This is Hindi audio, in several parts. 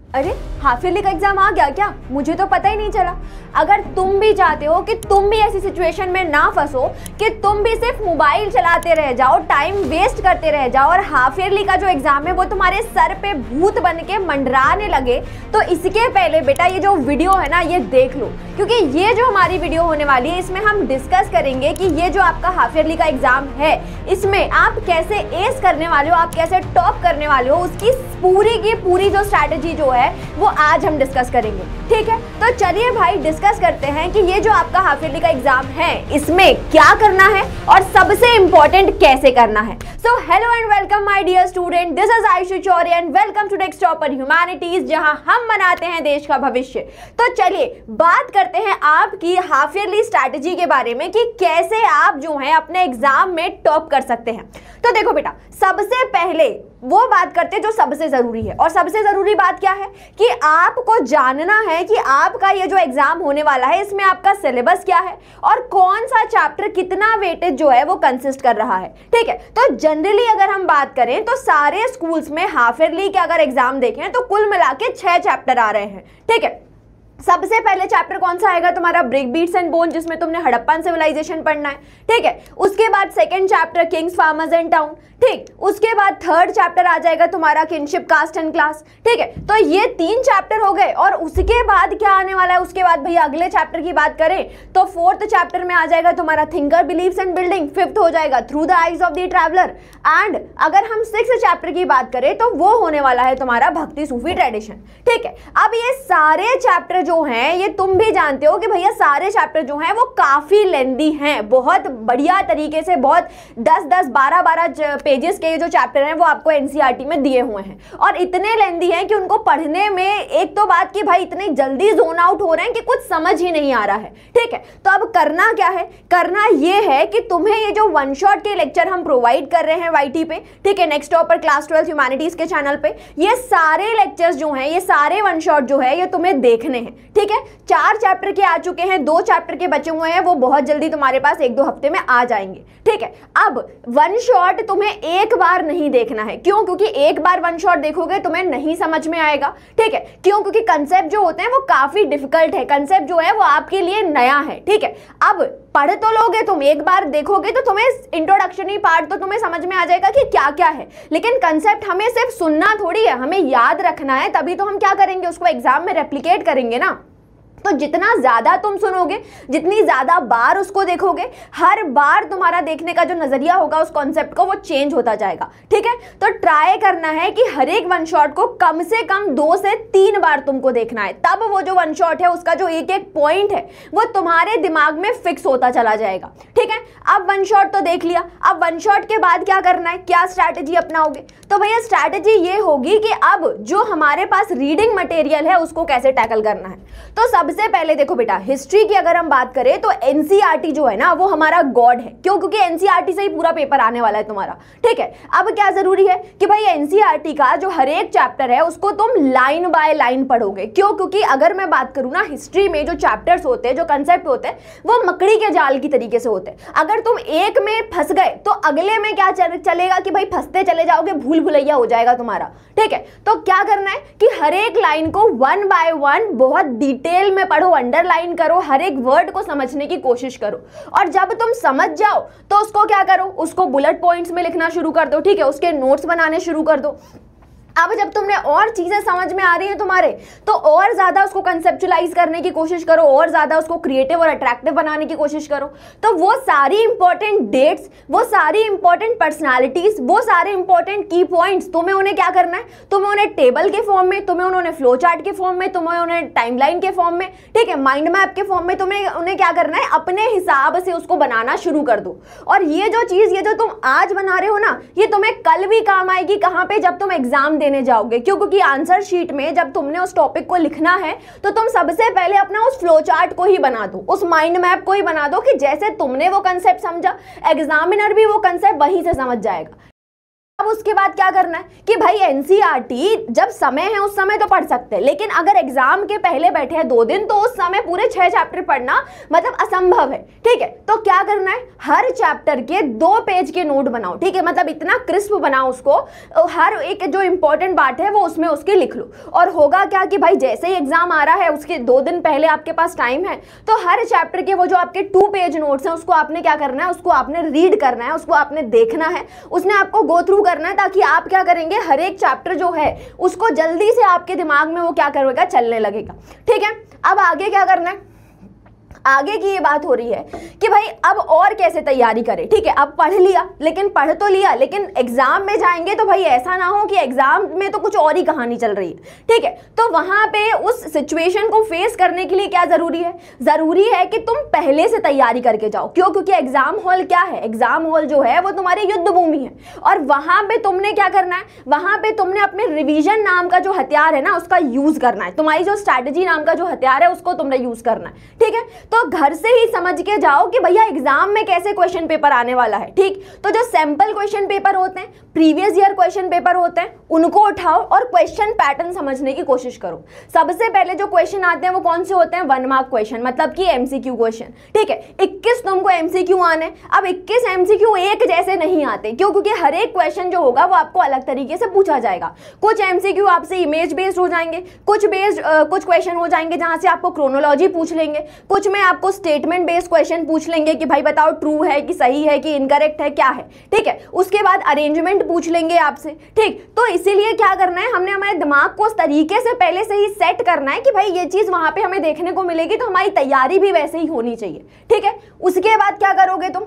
अरे हाफ ईयरली का एग्जाम आ गया क्या? मुझे तो पता ही नहीं चला। अगर तुम भी चाहते हो कि तुम भी ऐसी सिचुएशन में ना फंसो कि तुम भी सिर्फ मोबाइल चलाते रह जाओ, टाइम वेस्ट करते रह जाओ और हाफ ईयरली का जो एग्जाम है वो तुम्हारे सर पे भूत बन के मंडराने लगे, तो इसके पहले बेटा ये जो वीडियो है ना ये देख लो, क्योंकि ये जो हमारी वीडियो होने वाली है इसमें हम डिस्कस करेंगे कि ये जो आपका हाफ ईयरली का एग्जाम है इसमें आप कैसे एस करने वाले हो, आप कैसे टॉप करने वाले हो, उसकी पूरी की पूरी जो स्ट्रैटेजी जो है वो आज हम डिस्कस करेंगे। ठीक है, तो चलिए भाई डिस्कस करते हैं कि ये जो आपका हाफ ईयरली का एग्जाम है इसमें क्या करना है और सबसे इंपॉर्टेंट कैसे करना है। So hello and welcome my dear student, this is Ayushi Chaure and welcome to Desktopper Humanities, जहां हम बनाते हैं देश का भविष्य। तो चलिए बात करते हैं आपकी हाफ ईयरली स्ट्रैटेजी के बारे में कि कैसे आप जो है अपने एग्जाम में टॉप कर सकते हैं। तो देखो बेटा, सबसे पहले वो बात करते हैं जो सबसे जरूरी है, और सबसे जरूरी बात क्या है कि आपको जानना है कि आपका ये जो एग्जाम होने वाला है इसमें आपका सिलेबस क्या है और कौन सा चैप्टर कितना वेटेज जो है वो कंसिस्ट कर रहा है। ठीक है, तो जनरली अगर हम बात करें तो सारे स्कूल्स में हाफ ईयरली के अगर एग्जाम देखें तो कुल मिला के 6 चैप्टर आ रहे हैं। ठीक है, सबसे पहले चैप्टर कौन सा आएगा तुम्हारा? ब्रिक बीट्स एंड बोन, जिसमें तुमने हड़प्पन सिविलाइजेशन पढ़ना है। ठीक है, उसके बाद second chapter Kings, farmers and town. ठीक, उसके बाद थर्ड चैप्टर आ जाएगा तुम्हारा किनशिप, कास्ट एंड क्लास। ठीक है, तो ये 3 चैप्टर हो गए और उसके बाद क्या आने वाला है? उसके बाद भैया अगले चैप्टर की बात करें तो 4th चैप्टर में आ जाएगा तुम्हारा thinker, beliefs and building. 5th हो जाएगा through the eyes of the traveller. And अगर हम 6th चैप्टर की बात करें तो वो होने वाला है तुम्हारा भक्ति सूफी ट्रेडिशन। ठीक है, अब ये सारे चैप्टर जो हैं ये तुम भी जानते हो कि भैया सारे चैप्टर जो हैं वो काफी लेंदी हैं, बहुत बढ़िया तरीके से, बहुत 10-10, 12-12 पेजेस के जो चैप्टर हैं वो आपको एनसीईआरटी में दिए हुए हैं और इतने लेंदी हैं कि उनको पढ़ने में एक तो बात कि भाई इतनी जल्दी जोन आउट हो रहे हैं कि कुछ समझ ही नहीं आ रहा है। ठीक है, तो अब करना क्या है? करना ये है कि तुम्हें ये जो वन शॉट के लेक्चर हम प्रोवाइड कर रहे हैं वाईटी पे, ठीक है, नेक्स्ट टॉपर क्लास 12 ह्यूमैनिटीज के चैनल पे, ये सारे लेक्चर्स जो हैं, ये सारे वन शॉट जो है ये तुम्हें देखने हैं। ठीक है, 4 चैप्टर के आ चुके हैं, 2 चैप्टर के बचे हुए हैं, वो बहुत जल्दी तुम्हारे पास 1-2 हफ्ते में आ जाएंगे। ठीक है, अब वन शॉट तुम्हें एक बार नहीं देखना है। क्यों? क्योंकि एक बार वन शॉट देखोगे तुम्हें नहीं समझ में आएगा। ठीक है, क्यों? क्योंकि कंसेप्ट जो होते हैं वो काफी डिफिकल्ट है, कंसेप्ट जो है वो आपके लिए नया है। ठीक है, अब पढ़ तो लोगे तुम, एक बार देखोगे तो तुम्हें इंट्रोडक्शनरी पार्ट तो तुम्हें समझ में आ जाएगा कि क्या क्या है, लेकिन कंसेप्ट हमें सिर्फ सुनना थोड़ी है, हमें याद रखना है, तभी तो हम क्या करेंगे, उसको एग्जाम में रेप्लिकेट करेंगे ना। तो जितना ज्यादा तुम सुनोगे, जितनी ज्यादा बार उसको देखोगे, हर बार तुम्हारा देखने का जो नजरिया होगा उस कॉन्सेप्ट को वो चेंज होता जाएगा। ठीक है, तो ट्राई करना है कि हर एक वन शॉट को कम से कम 2 से 3 बार तुमको देखना है, तब वो जो वन शॉट है उसका जो एक एक पॉइंट है वो तुम्हारे दिमाग में फिक्स होता चला जाएगा। ठीक है, अब वन शॉट तो देख लिया, अब वन शॉट के बाद क्या करना है, क्या स्ट्रैटेजी अपनाओगे? तो भैया स्ट्रैटेजी ये होगी कि अब जो हमारे पास रीडिंग मटेरियल है उसको कैसे टैकल करना है। तो सबसे पहले देखो बेटा, हिस्ट्री की अगर हम बात करें तो एनसीईआरटी जो है ना वो हमारा गॉड है। क्यों? क्योंकि एनसीईआरटी से ही पूरा पेपर आने वाला है तुम्हारा। ठीक है, अब क्या जरूरी है कि भाई एनसीईआरटी का जो हर एक चैप्टर है उसको तुम लाइन बाय लाइन पढ़ोगे। क्यों? क्योंकि अगर मैं बात करूं ना, हिस्ट्री में जो चैप्टर्स होते हैं, जो कंसेप्ट होते हैं, वो मकड़ी के जाल की तरीके से होते हैं। अगर तुम एक में फंस गए तो अगले में क्या चलेगा कि भाई फंसते चले जाओगे, भूल भुलैया हो जाएगा तुम्हारा। ठीक है, तो क्या करना है कि हर एक लाइन को 1 बाय 1 बहुत डिटेल में पढ़ो, अंडरलाइन करो, हर एक वर्ड को समझने की कोशिश करो, और जब तुम समझ जाओ तो उसको क्या करो, उसको बुलेट पॉइंट्स में लिखना शुरू कर दो। ठीक है, उसके नोट्स बनाने शुरू कर दो। अब जब तुमने और चीजें समझ में आ रही हैं तुम्हारे, तो और ज्यादा उसको कंसेप्चुलाइज करने की कोशिश करो, और ज्यादा उसको क्रिएटिव और अट्रैक्टिव बनाने की कोशिश करो। तो वो सारी इंपॉर्टेंट डेट्स, वो सारी इंपॉर्टेंट पर्सनालिटीज, वो सारे इंपॉर्टेंट की पॉइंट्स तुम्हें उन्हें क्या करना है, तुम्हें उन्हें टेबल के फॉर्म में, तुम्हें उन्हें फ्लो चार्ट के फॉर्म में, तुम्हें उन्हें टाइमलाइन के फॉर्म में, ठीक है, माइंड मैप के फॉर्म में, तुम्हें उन्हें क्या करना है, अपने हिसाब से उसको बनाना शुरू कर दो। और ये जो चीज, ये जो तुम आज बना रहे हो ना, ये तुम्हें कल भी काम आएगी। कहां पे? जब तुम एग्जाम देने जाओगे। क्यों? क्योंकि आंसर शीट में जब तुमने उस टॉपिक को लिखना है तो तुम सबसे पहले अपना उस फ्लो चार्ट को ही बना दो, उस माइंड मैप को ही बना दो कि जैसे तुमने वो कंसेप्ट समझा, एग्जामिनर भी वो कंसेप्ट वहीं से समझ जाएगा। अब उसके बाद क्या करना है कि भाई एनसीईआरटी जब समय है उस समय तो पढ़ सकते हैं, लेकिन अगर एग्जाम के पहले बैठे हैं 2 दिन तो उस समय पूरे 6 चैप्टर पढ़ना मतलब असंभव है। ठीक है, तो क्या करना है, हर चैप्टर के 2 पेज के नोट बनाओ। ठीक है, मतलब इतना क्रिस्प बनाओ उसको, हर एक जो इंपॉर्टेंट बात है वो उसमें उसके लिख लो। और होगा क्या कि भाई जैसे ही एग्जाम आ रहा है उसके 2 दिन पहले आपके पास टाइम है, तो हर चैप्टर के वो जो आपके 2 पेज नोट्स हैं उसको आपने क्या करना है, उसको आपने रीड करना है, उसको आपने देखना है, उसने आपको गो थ्रू करना है, ताकि आप क्या करेंगे, हर एक चैप्टर जो है उसको जल्दी से आपके दिमाग में वो क्या करेगा, चलने लगेगा। ठीक है, अब आगे क्या करना है, आगे की ये बात हो रही है कि भाई अब और कैसे तैयारी करें। ठीक है, अब पढ़ लिया, लेकिन पढ़ तो लिया, लेकिन एग्जाम में जाएंगे तो भाई ऐसा ना हो कि एग्जाम में तो कुछ और ही कहानी चल रही है। ठीक है, तो वहां पे उस सिचुएशन को फेस करने के लिए क्या जरूरी है, जरूरी है कि तुम पहले से तैयारी करके जाओ। क्यों, क्योंकि एग्जाम हॉल क्या है, एग्जाम हॉल जो है वो तुम्हारी युद्ध भूमि है, और वहां पे तुमने क्या करना है, वहां पे तुमने अपने रिवीजन नाम का जो हथियार है ना उसका यूज करना है, तुम्हारी जो स्ट्रैटेजी नाम का जो हथियार है उसको तुमने यूज करना है। ठीक है, तो घर से ही समझ के जाओ कि भैया एग्जाम में कैसे क्वेश्चन पेपर आने वाला है। ठीक, तो जो सैंपल क्वेश्चन पेपर होते हैं, प्रीवियस ईयर क्वेश्चन पेपर होते हैं, उनको उठाओ और क्वेश्चन पैटर्न समझने की कोशिश करो। सबसे पहले जो क्वेश्चन आते हैं वो कौन से होते हैं, 1 मार्क क्वेश्चन, मतलब कि एमसीक्यू क्वेश्चन। ठीक है, 21 तुमको एमसीक्यू आने। अब 21 एमसीक्यू एक जैसे नहीं आते, क्यों, क्योंकि हर एक क्वेश्चन जो होगा वो आपको अलग तरीके से पूछा जाएगा। कुछ एमसीक्यू आपसे इमेज बेस्ड हो जाएंगे, कुछ क्वेश्चन हो जाएंगे जहां से आपको क्रोनोलॉजी पूछ लेंगे, कुछ में आपको स्टेटमेंट बेस्ड क्वेश्चन पूछ लेंगे कि भाई बताओ ट्रू है कि सही है कि इनकरेक्ट है, क्या है। ठीक है, उसके बाद अरेंजमेंट पूछ लेंगे आपसे। ठीक, तो इसीलिए क्या करना है, हमने हमारे दिमाग को उस तरीके से पहले से ही सेट करना है कि भाई ये चीज वहां पे हमें देखने को मिलेगी, तो हमारी तैयारी भी वैसे ही होनी चाहिए। ठीक है, उसके बाद क्या करोगे तुम,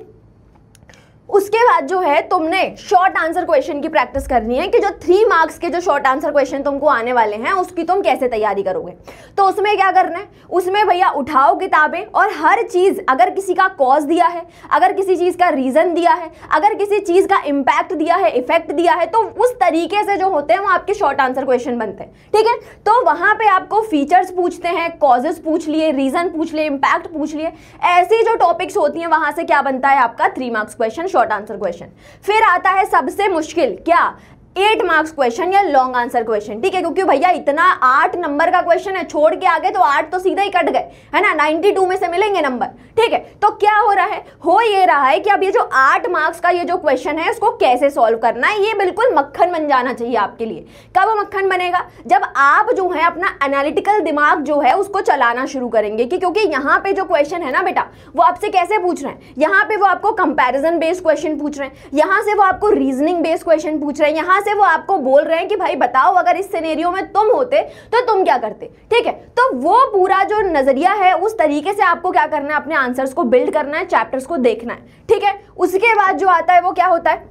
उसके बाद जो है तुमने शॉर्ट आंसर क्वेश्चन की प्रैक्टिस करनी है कि जो 3 मार्क्स के जो शॉर्ट आंसर क्वेश्चन तुमको आने वाले हैं उसकी तुम कैसे तैयारी करोगे। तो उसमें क्या करना है, उसमें भैया उठाओ किताबें और हर चीज, अगर किसी का कॉज दिया है, अगर किसी चीज का रीजन दिया है, अगर किसी चीज का इंपैक्ट दिया है, इफेक्ट दिया है, तो उस तरीके से जो होते हैं वो आपके शॉर्ट आंसर क्वेश्चन बनते हैं। ठीक है, तो वहां पे आपको फीचर्स पूछते हैं, कॉजेस पूछ लिए, रीजन पूछ लिए, इंपैक्ट पूछ लिए, ऐसी जो टॉपिक्स होती हैं वहां से क्या बनता है आपका 3 marks question, short answer question. फिर आता है सबसे मुश्किल, क्या, 8 मार्क्स क्वेश्चन या लॉन्ग आंसर क्वेश्चन। ठीक है, क्योंकि भैया इतना 8 नंबर का क्वेश्चन है, छोड़ के आगे तो 8 तो सीधा ही कट गए, है ना, 92 में से मिलेंगे नंबर। ठीक है, तो क्या हो रहा है, हो ये रहा है कि अब ये जो 8 मार्क्स का ये जो क्वेश्चन है इसको कैसे सॉल्व करना है, ये बिल्कुल मक्खन बन जाना चाहिए आपके लिए। कब मक्खन बनेगा, जब आप जो है अपना एनालिटिकल दिमाग जो है उसको चलाना शुरू करेंगे, कि क्योंकि यहाँ पे जो क्वेश्चन है ना बेटा वो आपसे कैसे पूछ रहे हैं, यहाँ पे वो आपको कंपैरिजन बेस्ड क्वेश्चन पूछ रहे हैं, यहाँ से वो आपको रीजनिंग बेस्ड क्वेश्चन पूछ रहे हैं, यहाँ से वो आपको बोल रहे हैं कि भाई बताओ अगर इस सिनेरियो में तुम होते तो तुम क्या करते। ठीक है, तो वो पूरा जो नजरिया है उस तरीके से आपको क्या करना है, अपने आंसर्स को बिल्ड करना है, चैप्टर्स को देखना है। ठीक है, उसके बाद जो आता है वो क्या होता है,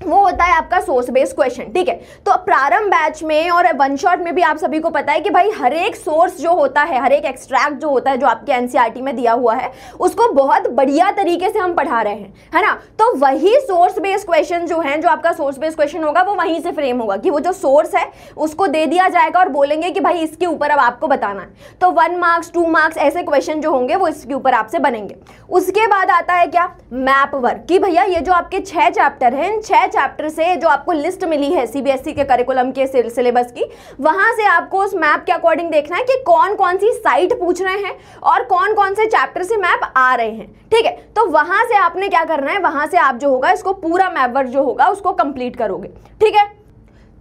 वो होता है आपका सोर्स बेस्ड क्वेश्चन। ठीक है, तो प्रारंभ बैच में और वन शॉट में भी आप सभी को पता है कि भाई हर एक सोर्स जो होता है, हर एक एक्सट्रैक्ट जो होता है जो आपके एनसीईआरटी में दिया हुआ है उसको बहुत बढ़िया तरीके से हम पढ़ा रहे हैं, है ना। तो वही सोर्स बेस्ड क्वेश्चन जो है, जो आपका सोर्स बेस्ड क्वेश्चन होगा वो वहीं से फ्रेम होगा, कि वो जो सोर्स है उसको दे दिया जाएगा और बोलेंगे कि भाई इसके ऊपर अब आपको बताना है। तो 1 मार्क्स 2 मार्क्स ऐसे क्वेश्चन जो होंगे वो इसके ऊपर आपसे बनेंगे। उसके बाद आता है क्या, मैप वर्क, कि भैया ये जो आपके 6 चैप्टर हैं, इन 6 चैप्टर से जो आपको लिस्ट मिली है सीबीएसई के करिकुलम के सिलेबस की, वहां से आपको उस मैप के अकॉर्डिंग देखना है कि कौन कौन सी साइट पूछ रहे हैं और कौन कौन से चैप्टर से मैप आ रहे हैं। ठीक है, तो वहां से आपने क्या करना है, वहां से आप जो होगा इसको पूरा मैप वर्क जो होगा उसको कंप्लीट करोगे। ठीक है,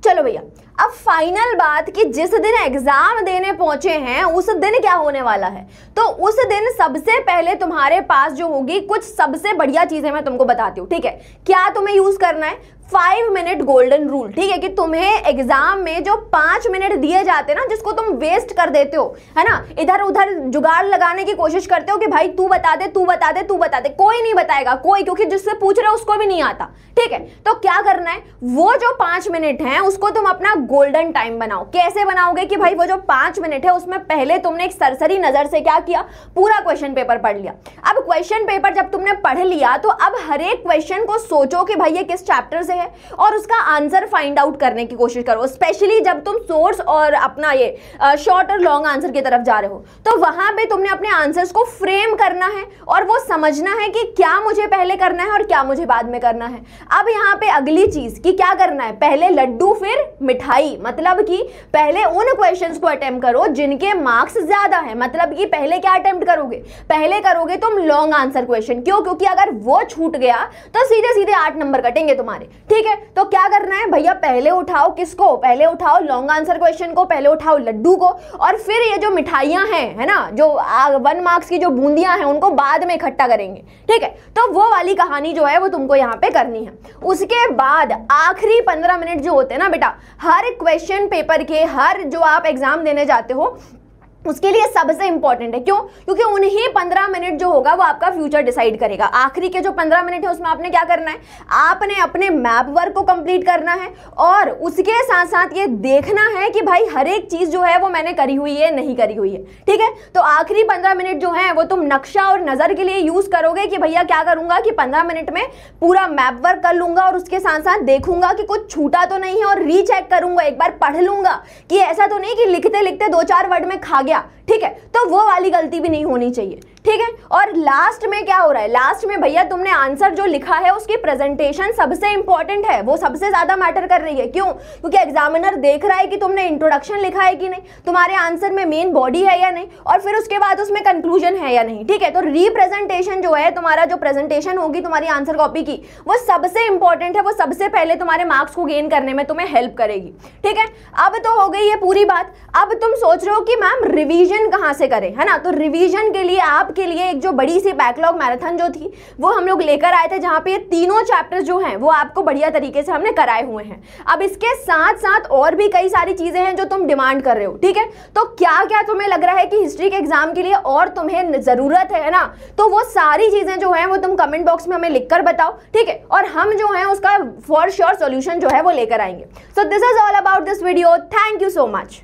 चलो भैया अब फाइनल बात कि जिस दिन एग्जाम देने पहुंचे हैं उस दिन क्या होने वाला है। तो उस दिन सबसे पहले तुम्हारे पास जो होगी कुछ सबसे बढ़िया चीजें मैं तुमको बताती हूँ। ठीक है, क्या तुम्हें यूज करना है, 5 मिनट गोल्डन रूल। ठीक है, कि तुम्हें एग्जाम में जो 5 मिनट दिए जाते हैं ना, जिसको तुम वेस्ट कर देते हो, है ना, इधर उधर जुगाड़ लगाने की कोशिश करते हो कि भाई तू बता दे, तू बता दे, तू बता दे, कोई नहीं बताएगा, कोई, क्योंकि जिससे पूछ रहे हो उसको भी नहीं आता। ठीक है, तो क्या करना है, वो जो 5 मिनट है उसको तुम अपना गोल्डन टाइम बनाओ। कैसे बनाओगे कि भाई वो जो 5 मिनट है उसमें पहले तुमने एक सरसरी नजर से क्या किया, पूरा क्वेश्चन पेपर पढ़ लिया। अब क्वेश्चन पेपर जब तुमने पढ़ लिया तो अब हर एक क्वेश्चन को सोचो कि भाई ये किस चैप्टर से है, है और उसका आंसर फाइंड आउट करने की कोशिश करो, स्पेशली जब तुम सोर्स और अपना ये शॉर्ट और लॉन्ग आंसर की तरफ जा रहे हो। तो वहां पे तुमने अपने आंसर्स को फ्रेम करना है और वो समझना है कि क्या मुझे पहले करना है और क्या मुझे बाद में करना है। अब यहाँ पे अगली चीज कि क्या करना है, पहले लड्डू फिर मिठाई, मतलब कि पहले उन क्वेश्चंस को अटेम्प्ट करो जिनके मार्क्स ज्यादा है। मतलब कि पहले क्या अटेम्प्ट करोगे, पहले करोगे तुम लॉन्ग आंसर क्वेश्चन। क्यों? क्योंकि अगर वो छूट गया तो सीधे सीधे 8 नंबर कटेंगे तुम्हारे। ठीक है, तो क्या करना है भैया, पहले उठाओ किसको, पहले उठाओ लॉन्ग आंसर क्वेश्चन को, पहले उठाओ लड्डू को, और फिर ये जो मिठाइयां हैं है ना, जो 1 मार्क्स की जो बूंदियां हैं उनको बाद में इकट्ठा करेंगे। ठीक है, तो वो वाली कहानी जो है वो तुमको यहाँ पे करनी है। उसके बाद आखिरी 15 मिनट जो होते हैं ना बेटा, हर क्वेश्चन पेपर के, हर जो आप एग्जाम देने जाते हो उसके लिए सबसे इंपॉर्टेंट है। क्यों? क्योंकि उन्हीं 15 मिनट जो होगा वो आपका फ्यूचर डिसाइड करेगा। आखिरी के जो 15 मिनट है उसमें आपने क्या करना है, आपने अपने मैप वर्क को कंप्लीट करना है और उसके साथ साथ ये देखना है कि भाई हर एक चीज जो है वो मैंने करी हुई है नहीं करी हुई है। ठीक है, तो आखिरी 15 मिनट जो है वो तुम नक्शा और नजर के लिए यूज करोगे कि भैया क्या करूंगा कि 15 मिनट में पूरा मैप वर्क कर लूंगा और उसके साथ साथ देखूंगा कि कुछ छूटा तो नहीं है और रीचेक करूंगा, एक बार पढ़ लूंगा कि ऐसा तो नहीं कि लिखते लिखते 2-4 वर्ड में खा गया। ठीक है, तो वो वाली गलती भी नहीं होनी चाहिए। ठीक है, और लास्ट में क्या हो रहा है, लास्ट में भैया तुमने आंसर जो लिखा है उसकी प्रेजेंटेशन सबसे इंपॉर्टेंट है, वो सबसे ज्यादा मैटर कर रही है। क्यों? क्योंकि एग्जामिनर देख रहा है कि तुमने इंट्रोडक्शन लिखा है कि नहीं, तुम्हारे आंसर में मेन बॉडी है या नहीं, और फिर उसके बाद उसमें कंक्लूजन है या नहीं। ठीक है, तो रिप्रेजेंटेशन जो है, तुम्हारा जो प्रेजेंटेशन होगी तुम्हारी आंसर कॉपी की, वो सबसे इंपॉर्टेंट है, वो सबसे पहले तुम्हारे मार्क्स को गेन करने में तुम्हें हेल्प करेगी। ठीक है, अब तो हो गई ये पूरी बात। अब तुम सोच रहे हो कि मैम रिवीजन कहाँ से करें, है ना, तो रिवीजन के लिए आपके लिए एक जो बड़ी सी बैकलॉग मैराथन जो थी वो हम लोग लेकर आए थे, जहां पे ये तीनों चैप्टर्स जो हैं वो आपको बढ़िया तरीके से हमने कराए हुए हैं। अब इसके साथ साथ और भी कई सारी चीजें हैं जो तुम डिमांड कर रहे हो। ठीक है, तो क्या क्या तुम्हें लग रहा है कि हिस्ट्री के एग्जाम के लिए और तुम्हें जरूरत है ना, तो वो सारी चीजें जो है वो तुम कमेंट बॉक्स में हमें लिखकर बताओ। ठीक है, और हम जो है उसका फॉर श्योर सॉल्यूशन जो है वो लेकर आएंगे। So this is all about this video. Thank you so much.